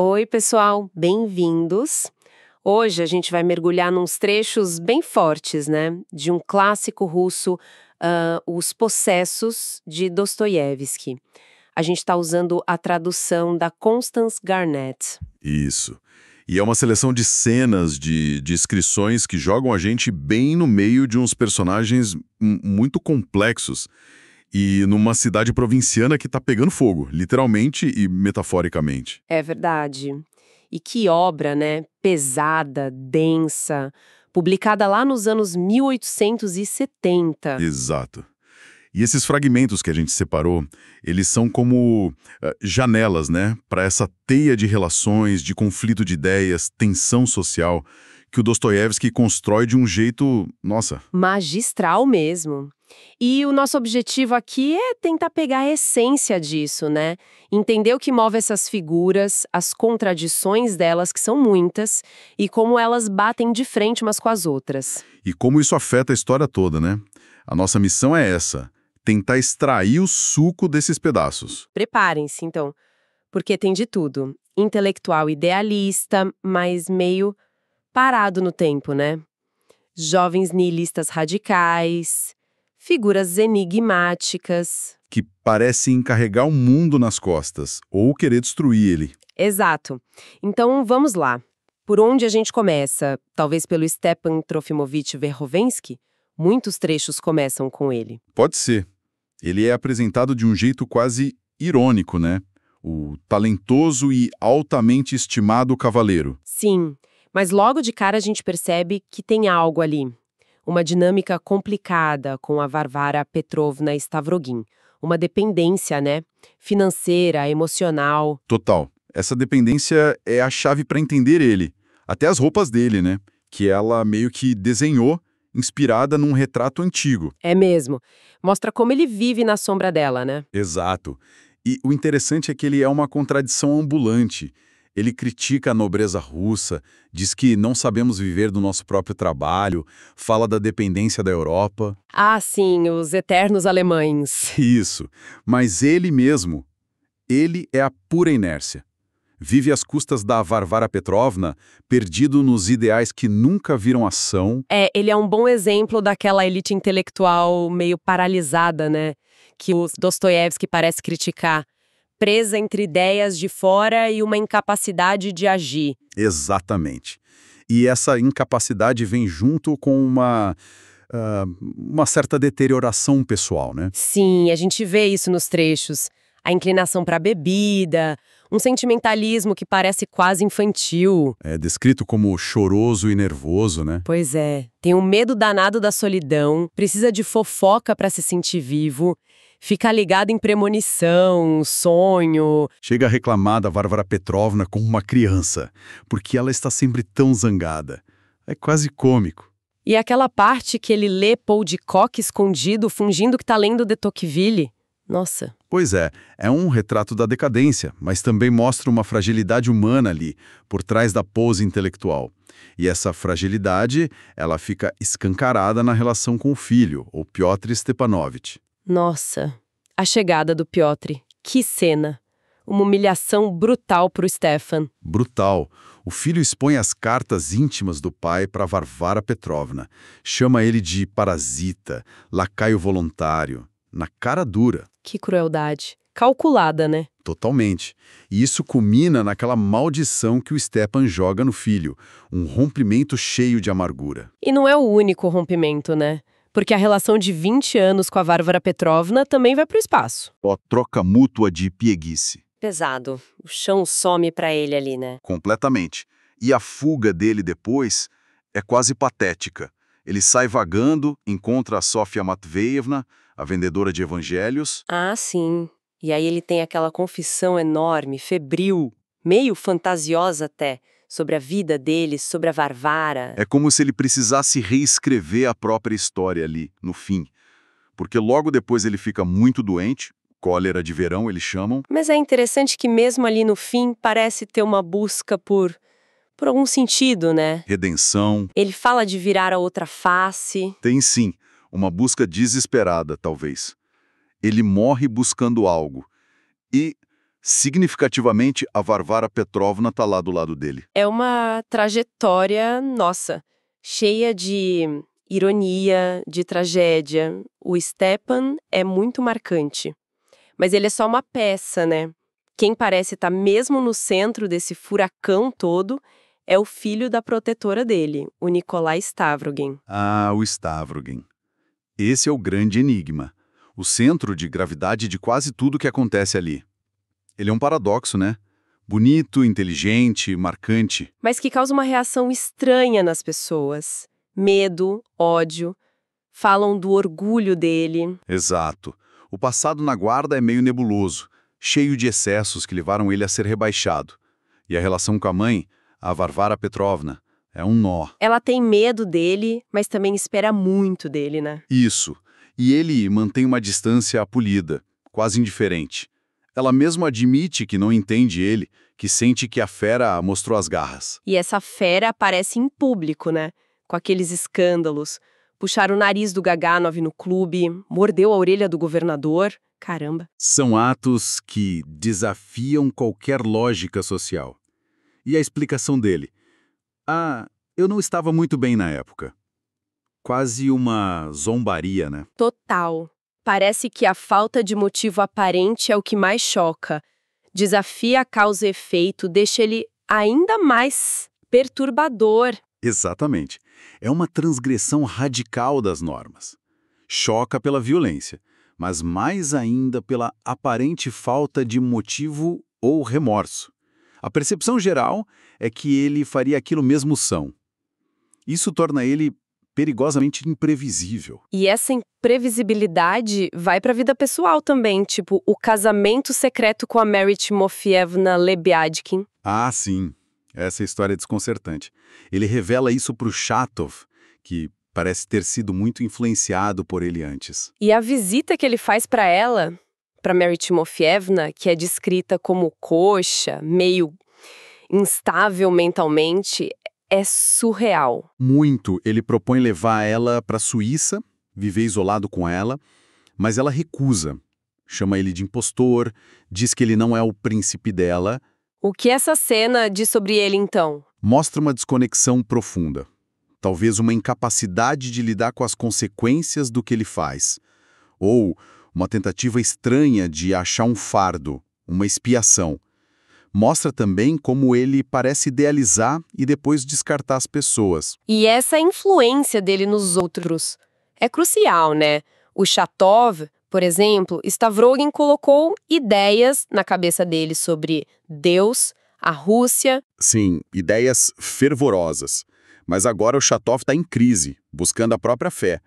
Oi, pessoal, bem-vindos. Hoje a gente vai mergulhar nos trechos bem fortes, né? De um clássico russo, Os Possessos, de Dostoiévski. A gente está usando a tradução da Constance Garnett. Isso. E é uma seleção de cenas, de descrições que jogam a gente bem no meio de uns personagens muito complexos e numa cidade provinciana que tá pegando fogo, literalmente e metaforicamente. É verdade. E que obra, né? Pesada, densa, publicada lá nos anos 1870. Exato. E esses fragmentos que a gente separou, eles são como janelas, né, para essa teia de relações, de conflito de ideias, tensão social, que o Dostoiévski constrói de um jeito, nossa, Magistral mesmo. E o nosso objetivo aqui é tentar pegar a essência disso, né? Entender o que move essas figuras, as contradições delas, que são muitas, e como elas batem de frente umas com as outras. e como isso afeta a história toda, né? A nossa missão é essa, tentar extrair o suco desses pedaços. Preparem-se, então, porque tem de tudo. Intelectual idealista, mas meio parado no tempo, né? Jovens nihilistas radicais, figuras enigmáticas. Que parecem carregar o mundo nas costas, ou querer destruir ele. Exato. Então, vamos lá. Por onde a gente começa? Talvez pelo Stepan Trofimovich Verhovensky? Muitos trechos começam com ele. Pode ser. Ele é apresentado de um jeito quase irônico, né? O talentoso e altamente estimado cavaleiro. Sim, mas logo de cara a gente percebe que tem algo ali. Uma dinâmica complicada com a Varvara Petrovna Stavrogin. Uma dependência, né? Financeira, emocional. Total. Essa dependência é a chave para entender ele. Até as roupas dele, né? Que ela meio que desenhou, inspirada num retrato antigo. É mesmo. Mostra como ele vive na sombra dela, né? Exato. E o interessante é que ele é uma contradição ambulante. Ele critica a nobreza russa, diz que não sabemos viver do nosso próprio trabalho, fala da dependência da Europa. Ah, sim, os eternos alemães. Isso. Mas ele mesmo, ele é a pura inércia. Vive às custas da Varvara Petrovna, perdido nos ideais que nunca viram ação. É, ele é um bom exemplo daquela elite intelectual meio paralisada, né? Que o Dostoiévski parece criticar. Presa entre ideias de fora e uma incapacidade de agir. Exatamente. E essa incapacidade vem junto com uma certa deterioração pessoal, né? Sim, a gente vê isso nos trechos. A inclinação para a bebida, um sentimentalismo que parece quase infantil. É descrito como choroso e nervoso, né? Pois é, tem um medo danado da solidão, precisa de fofoca para se sentir vivo, fica ligado em premonição, sonho. Chega a reclamar da Varvara Petrovna como uma criança, porque ela está sempre tão zangada. É quase cômico. E aquela parte que ele lê Paul de Kock escondido, fingindo que tá lendo de Tocqueville. Nossa. Pois é um retrato da decadência, mas também mostra uma fragilidade humana ali, por trás da pose intelectual. E essa fragilidade, ela fica escancarada na relação com o filho, o Pyotr Stepanovich. Nossa. A chegada do Piotr. Que cena. Uma humilhação brutal pro Stefan. Brutal. O filho expõe as cartas íntimas do pai para Varvara Petrovna. Chama ele de parasita, lacaio voluntário. Na cara dura. Que crueldade. Calculada, né? Totalmente. E isso culmina naquela maldição que o Stepan joga no filho, um rompimento cheio de amargura. E não é o único rompimento, né? Porque a relação de 20 anos com a Varvara Petrovna também vai pro espaço. Ó, troca mútua de pieguice. Pesado. O chão some pra ele ali, né? Completamente. E a fuga dele depois é quase patética. Ele sai vagando, encontra a Sofia Matveyevna, a vendedora de evangelhos. Ah, sim. E aí ele tem aquela confissão enorme, febril, meio fantasiosa até, sobre a vida dele, sobre a Varvara. É como se ele precisasse reescrever a própria história ali, no fim. Porque logo depois ele fica muito doente, cólera de verão eles chamam. Mas é interessante que mesmo ali no fim parece ter uma busca por algum sentido, né? Redenção. Ele fala de virar a outra face. Tem sim, uma busca desesperada, talvez. Ele morre buscando algo. E, Significativamente, a Varvara Petrovna está lá do lado dele. É uma trajetória, nossa, cheia de ironia, de tragédia. O Stepan é muito marcante. Mas ele é só uma peça, né? Quem parece estar mesmo no centro desse furacão todo é o filho da protetora dele, o Nikolai Stavrogin. Ah, o Stavrogin. Esse é o grande enigma. O centro de gravidade de quase tudo que acontece ali. Ele é um paradoxo, né? Bonito, inteligente, marcante. Mas que causa uma reação estranha nas pessoas. Medo, ódio. Falam do orgulho dele. Exato. O passado na guarda é meio nebuloso, cheio de excessos que levaram ele a ser rebaixado. E a relação com a mãe, a Varvara Petrovna, é um nó. Ela tem medo dele, mas também espera muito dele, né? Isso. E ele mantém uma distância polida, quase indiferente. Ela mesmo admite que não entende ele, que sente que a fera mostrou as garras. E essa fera aparece em público, né? Com aqueles escândalos. Puxar o nariz do Gaganov no clube, mordeu a orelha do governador. Caramba. São atos que desafiam qualquer lógica social. E a explicação dele? Ah, eu não estava muito bem na época. Quase uma zombaria, né? Total. Parece que a falta de motivo aparente é o que mais choca. Desafia a causa e efeito, deixa ele ainda mais perturbador. Exatamente. É uma transgressão radical das normas. Choca pela violência, mas mais ainda pela aparente falta de motivo ou remorso. A percepção geral é que ele faria aquilo mesmo são. Isso torna ele perigosamente imprevisível. E essa imprevisibilidade vai para a vida pessoal também, tipo o casamento secreto com a Mary Timofievna Lebiadkin. Ah, sim. Essa história é desconcertante. Ele revela isso para o Chatov, que parece ter sido muito influenciado por ele antes. E a visita que ele faz para ela, para Mary Timofievna, que é descrita como coxa, meio instável mentalmente, é surreal. Muito. Ele propõe levar ela para a Suíça, viver isolado com ela, mas ela recusa. Chama ele de impostor, diz que ele não é o príncipe dela. O que essa cena diz sobre ele, então? Mostra uma desconexão profunda. Talvez uma incapacidade de lidar com as consequências do que ele faz. Ou uma tentativa estranha de achar um fardo, uma expiação. Mostra também como ele parece idealizar e depois descartar as pessoas. E essa influência dele nos outros é crucial, né? O Chatov, por exemplo, Stavrogin colocou ideias na cabeça dele sobre Deus, a Rússia. Sim, ideias fervorosas. Mas agora o Chatov está em crise, buscando a própria fé.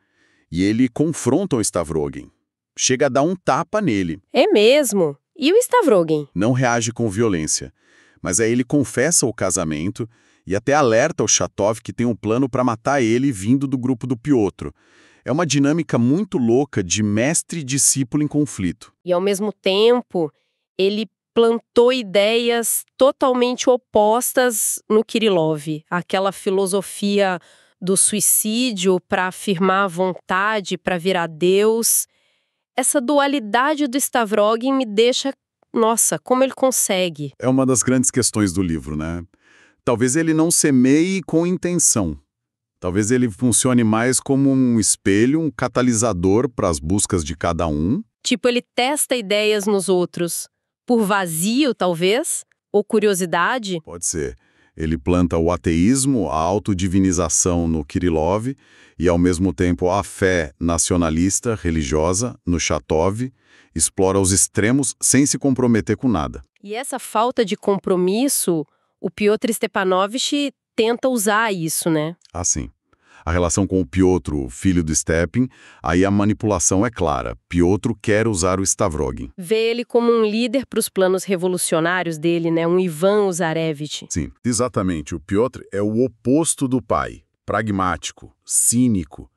E ele confronta o Stavrogin. Chega a dar um tapa nele. É mesmo? E o Stavrogin? Não reage com violência. Mas aí ele confessa o casamento e até alerta o Chatov que tem um plano para matar ele vindo do grupo do Piotr. É uma dinâmica muito louca de mestre e discípulo em conflito. E, ao mesmo tempo, ele plantou ideias totalmente opostas no Kirillov. Aquela filosofia do suicídio para afirmar a vontade, para virar Deus. Essa dualidade do Stavrogin me deixa... Nossa, como ele consegue? É uma das grandes questões do livro, né? Talvez ele não semeie com intenção. Talvez ele funcione mais como um espelho, um catalisador para as buscas de cada um. Tipo, ele testa ideias nos outros. Por vazio, talvez? Ou curiosidade? Pode ser. Ele planta o ateísmo, a autodivinização no Kirillov e, ao mesmo tempo, a fé nacionalista, religiosa, no Chatov, explora os extremos sem se comprometer com nada. E essa falta de compromisso, o Piotr Stepanovich tenta usar isso, né? Ah, sim. A relação com o Piotr, o filho do Stepin, aí a manipulação é clara. Piotr quer usar o Stavrogin. Vê ele como um líder para os planos revolucionários dele, né? Um Ivan Uzarevich. Sim, exatamente. O Piotr é o oposto do pai. Pragmático, cínico.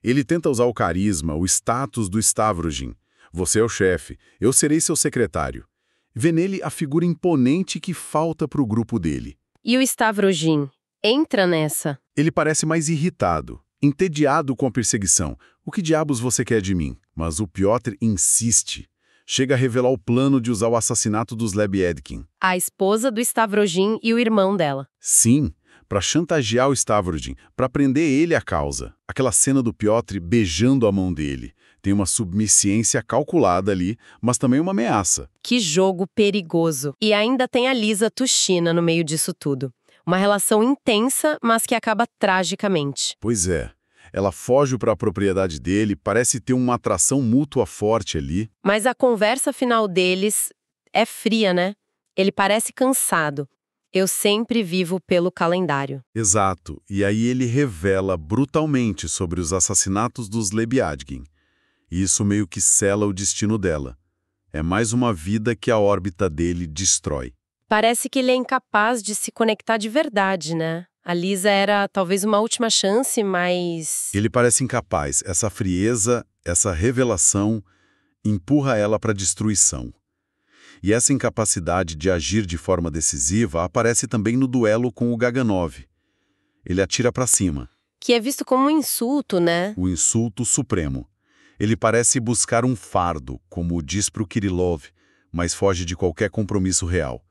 Ele tenta usar o carisma, o status do Stavrogin. Você é o chefe, eu serei seu secretário. Vê nele a figura imponente que falta para o grupo dele. E o Stavrogin entra nessa? Ele parece mais irritado, entediado com a perseguição. O que diabos você quer de mim? Mas o Piotr insiste. chega a revelar o plano de usar o assassinato dos Lebiedkin. A esposa do Stavrogin e o irmão dela. Sim, para chantagear o Stavrogin, para prender ele à causa. Aquela cena do Piotr beijando a mão dele. Tem uma submisciência calculada ali, mas também uma ameaça. Que jogo perigoso. E ainda tem a Lisa Tushina no meio disso tudo. Uma relação intensa, mas que acaba tragicamente. Pois é. Ela foge para a propriedade dele, parece ter uma atração mútua forte ali. Mas a conversa final deles é fria, né? Ele parece cansado. Eu sempre vivo pelo calendário. Exato. E aí ele revela brutalmente sobre os assassinatos dos Lebiadgin. E isso meio que sela o destino dela. É mais uma vida que a órbita dele destrói. Parece que ele é incapaz de se conectar de verdade, né? A Lisa era talvez uma última chance, mas... Ele parece incapaz. Essa frieza, essa revelação, empurra ela para a destruição. E essa incapacidade de agir de forma decisiva aparece também no duelo com o Gaganov. Ele atira para cima. Que é visto como um insulto, né? O insulto supremo. Ele parece buscar um fardo, como diz para o Kirillov, mas foge de qualquer compromisso real.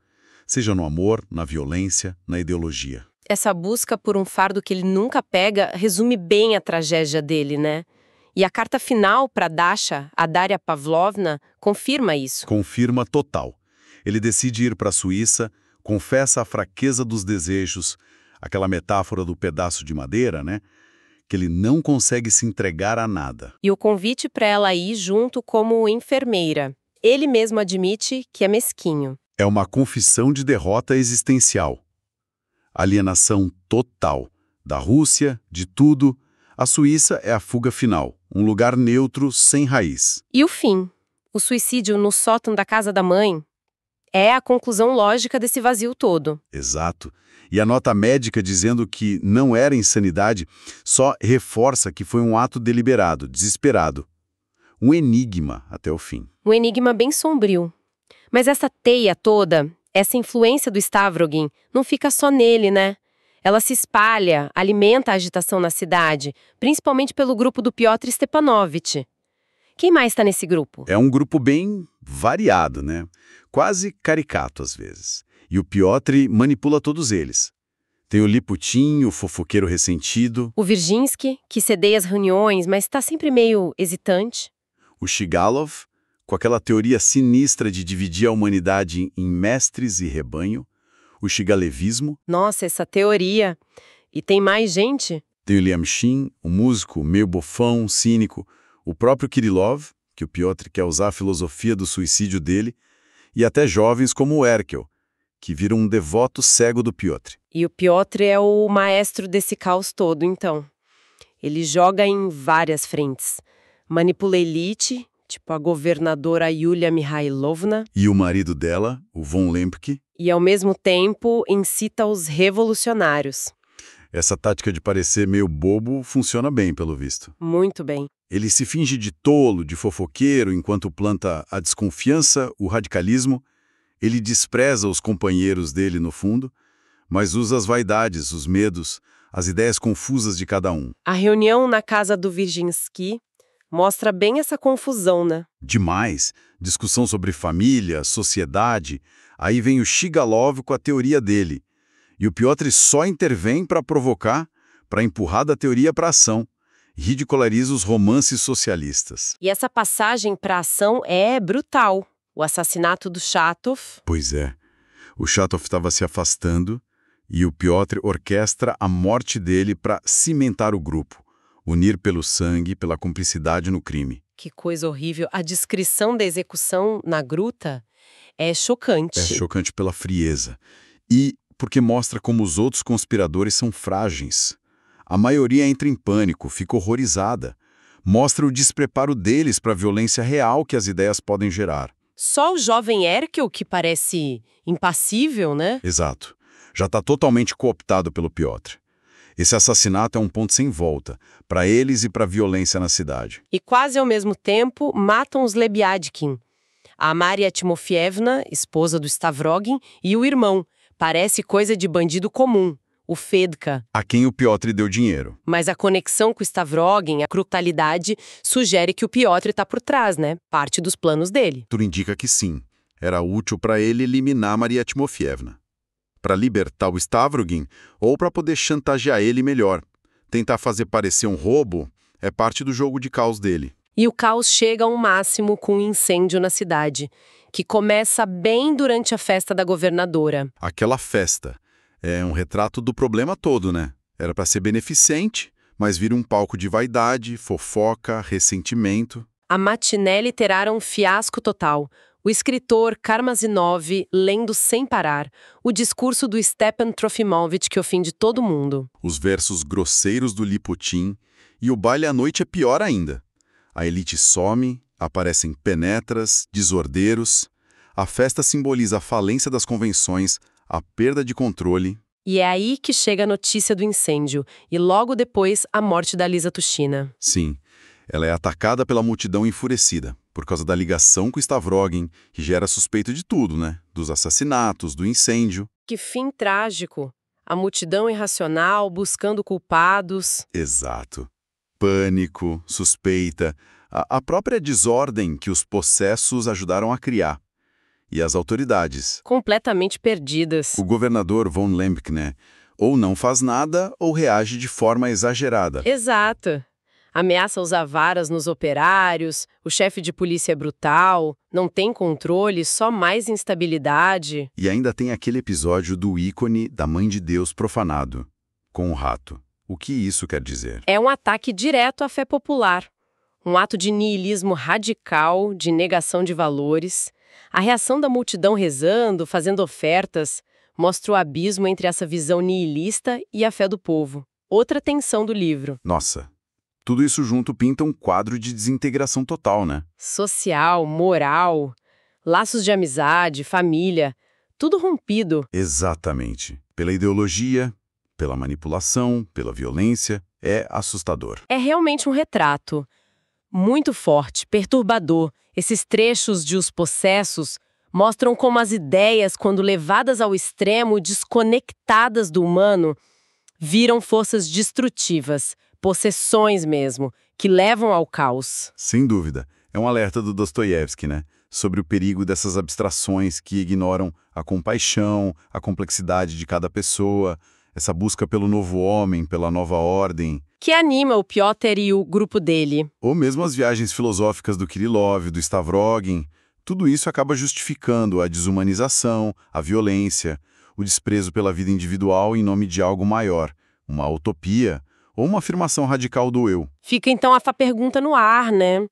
Seja no amor, na violência, na ideologia. Essa busca por um fardo que ele nunca pega resume bem a tragédia dele, né? E a carta final para Dasha, a Daria Pavlovna, confirma isso. Confirma total. Ele decide ir para a Suíça, confessa a fraqueza dos desejos, aquela metáfora do pedaço de madeira, né? Que ele não consegue se entregar a nada. E o convite para ela ir junto como enfermeira. Ele mesmo admite que é mesquinho. É uma confissão de derrota existencial. Alienação total. Da Rússia, de tudo. A Suíça é a fuga final. Um lugar neutro, sem raiz. E o fim? O suicídio no sótão da casa da mãe? É a conclusão lógica desse vazio todo. Exato. E a nota médica dizendo que não era insanidade só reforça que foi um ato deliberado, desesperado. Um enigma até o fim. Um enigma bem sombrio. Mas essa teia toda, essa influência do Stavrogin, não fica só nele, né? Ela se espalha, alimenta a agitação na cidade, principalmente pelo grupo do Piotr Stepanovich. Quem mais está nesse grupo? É um grupo bem variado, né? Quase caricato às vezes. E o Piotr manipula todos eles. Tem o Liputin, o fofoqueiro ressentido. O Virginsky, que cedeia as reuniões, mas está sempre meio hesitante. O Shigalov, com aquela teoria sinistra de dividir a humanidade em mestres e rebanho. O Shigalevismo. Nossa, essa teoria. E tem mais gente? Tem o Lyamshin, o músico meio bofão, cínico. O próprio Kirillov, que o Piotr quer usar a filosofia do suicídio dele. E até jovens como o Erkel, que viram um devoto cego do Piotr. E o Piotr é o maestro desse caos todo, então. Ele joga em várias frentes. Manipula a elite, tipo a governadora Yulia Mihailovna. E o marido dela, o von Lempke. E, ao mesmo tempo, incita os revolucionários. Essa tática de parecer meio bobo funciona bem, pelo visto. Muito bem. Ele se finge de tolo, de fofoqueiro, enquanto planta a desconfiança, o radicalismo. Ele despreza os companheiros dele, no fundo, mas usa as vaidades, os medos, as ideias confusas de cada um. A reunião na casa do Virginsky mostra bem essa confusão, né? Demais. Discussão sobre família, sociedade. Aí vem o Shigalov com a teoria dele. E o Piotr só intervém para provocar, para empurrar da teoria para a ação. Ridiculariza os romances socialistas. E essa passagem para a ação é brutal. O assassinato do Chatov. Pois é. O Chatov estava se afastando e o Piotr orquestra a morte dele para cimentar o grupo, unir pelo sangue, pela cumplicidade no crime. Que coisa horrível. A descrição da execução na gruta é chocante. É chocante pela frieza. E porque mostra como os outros conspiradores são frágeis. A maioria entra em pânico, fica horrorizada. Mostra o despreparo deles para a violência real que as ideias podem gerar. Só o jovem Erkel, que parece impassível, né? Exato. Já está totalmente cooptado pelo Piotr. Esse assassinato é um ponto sem volta, para eles e para a violência na cidade. E quase ao mesmo tempo matam os Lebiadkin. A Maria Timofievna, esposa do Stavrogin, e o irmão. Parece coisa de bandido comum. o Fedka. A quem o Piotr deu dinheiro. Mas a conexão com o Stavrogin, a brutalidade, sugere que o Piotr está por trás, né? Parte dos planos dele. Tudo indica que sim. Era útil para ele eliminar Maria Timofievna. Para libertar o Stavrogin ou para poder chantagear ele melhor. Tentar fazer parecer um roubo é parte do jogo de caos dele. E o caos chega ao máximo com um incêndio na cidade, que começa bem durante a festa da governadora. Aquela festa é um retrato do problema todo, né? Era para ser beneficente, mas vira um palco de vaidade, fofoca, ressentimento. A matiné literária é um fiasco total. O escritor Karmazinov lendo sem parar o discurso do Stepan Trofimovich que ofende todo mundo. Os versos grosseiros do Liputin, e o baile à noite é pior ainda. A elite some, aparecem penetras, desordeiros. A festa simboliza a falência das convenções, a perda de controle. E é aí que chega a notícia do incêndio, e logo depois a morte da Lisa Tushina. Sim, ela é atacada pela multidão enfurecida, por causa da ligação com Stavrogin, que gera suspeita de tudo, né? Dos assassinatos, do incêndio. Que fim trágico! A multidão irracional buscando culpados. Exato. Pânico, suspeita, a própria desordem que os possessos ajudaram a criar. E as autoridades. Completamente perdidas. O governador von Lembkne ou não faz nada ou reage de forma exagerada. Exato. Ameaça usar varas nos operários, o chefe de polícia é brutal, não tem controle, só mais instabilidade. E ainda tem aquele episódio do ícone da Mãe de Deus profanado, com o rato. O que isso quer dizer? É um ataque direto à fé popular. Um ato de niilismo radical, de negação de valores. A reação da multidão rezando, fazendo ofertas, mostra o abismo entre essa visão niilista e a fé do povo. Outra tensão do livro. Nossa, tudo isso junto pinta um quadro de desintegração total, né? Social, moral, laços de amizade, família, tudo rompido. Exatamente. Pela ideologia, pela manipulação, pela violência, é assustador. É realmente um retrato. Muito forte, perturbador. Esses trechos de Os Possessos mostram como as ideias, quando levadas ao extremo, desconectadas do humano, viram forças destrutivas, possessões mesmo, que levam ao caos. Sem dúvida. É um alerta do Dostoiévski, né? Sobre o perigo dessas abstrações que ignoram a compaixão, a complexidade de cada pessoa, essa busca pelo novo homem, pela nova ordem. Que anima o Piotr e o grupo dele. Ou mesmo as viagens filosóficas do Kirillov, do Stavrogin. Tudo isso acaba justificando a desumanização, a violência, o desprezo pela vida individual em nome de algo maior, uma utopia ou uma afirmação radical do eu. Fica então a pergunta no ar, né?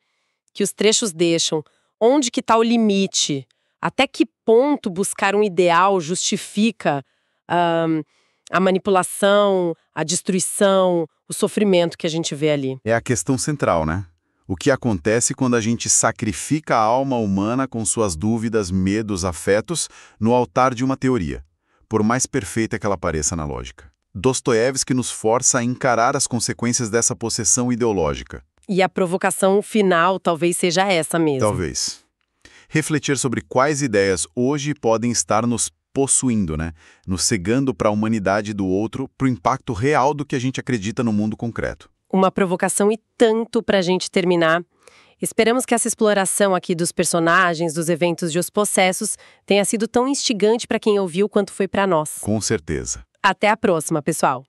Que os trechos deixam. Onde que está o limite? Até que ponto buscar um ideal justifica a manipulação, a destruição, o sofrimento que a gente vê ali? É a questão central, né? O que acontece quando a gente sacrifica a alma humana com suas dúvidas, medos, afetos no altar de uma teoria, por mais perfeita que ela pareça na lógica. Dostoiévski nos força a encarar as consequências dessa possessão ideológica. E a provocação final talvez seja essa mesmo. Talvez. Refletir sobre quais ideias hoje podem estar nos possuindo, né? Nos cegando para a humanidade do outro, para o impacto real do que a gente acredita no mundo concreto. Uma provocação e tanto para a gente terminar. Esperamos que essa exploração aqui dos personagens, dos eventos de Os Possessos, tenha sido tão instigante para quem ouviu quanto foi para nós. Com certeza. Até a próxima, pessoal!